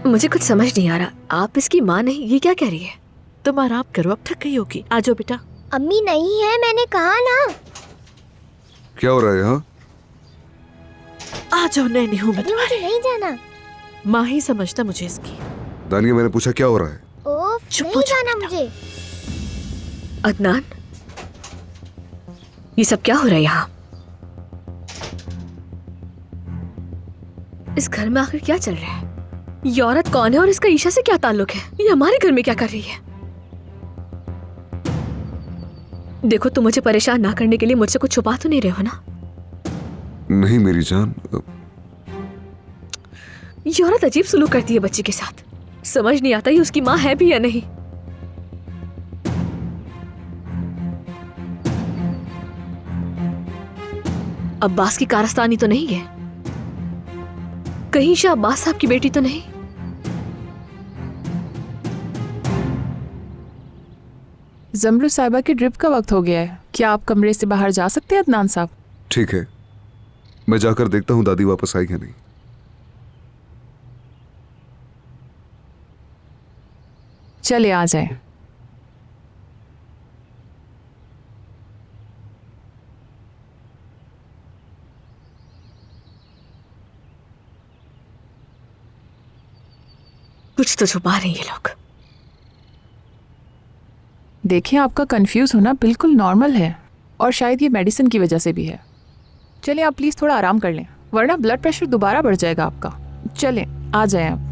मुझे कुछ समझ नहीं आ रहा, आप इसकी माँ नहीं, ये क्या कह रही है? तुम आराम करो, अब थक गई होगी। आ जाओ बेटा। अम्मी नहीं है, मैंने कहा ना। क्या हो रहा है यहाँ? आ जाओ, नहीं हूँ मैं मुझे तुम्हारी। नहीं जाना। माँ ही समझता मुझे इसकी। दानिया, मैंने पूछा क्या हो रहा है? ओफ, चुप हो नहीं जाओ जाना बेटा। मुझे। अदनान, ये सब क्या हो रहा है यहाँ? इस घर में आखिर क्या चल रहा है? ये औरत कौन है और इसका ईशा से क्या ताल्लुक है? ये हमारे घर में क्या कर रही है? देखो, तुम मुझे परेशान ना करने के लिए मुझसे कुछ छुपा तो नहीं रहे हो ना? नहीं मेरी जान, ये औरत अजीब सुलूक करती है बच्चे के साथ। समझ नहीं आता ये उसकी माँ है भी या नहीं। अब्बास की कारस्तानी तो नहीं है? कहीं शाह अब्बास साहब की बेटी तो नहीं? जमरू साहिबा की ड्रिप का वक्त हो गया है। क्या आप कमरे से बाहर जा सकते हैं अदनान साहब? ठीक है, मैं जाकर देखता हूँ दादी वापस आई या नहीं। चले आ जाए। कुछ तो छुपा रहे हैं ये लोग। देखिए, आपका कंफ्यूज होना बिल्कुल नॉर्मल है और शायद ये मेडिसिन की वजह से भी है। चलें, आप प्लीज़ थोड़ा आराम कर लें, वरना ब्लड प्रेशर दोबारा बढ़ जाएगा आपका। चलें, आ जाएं आप।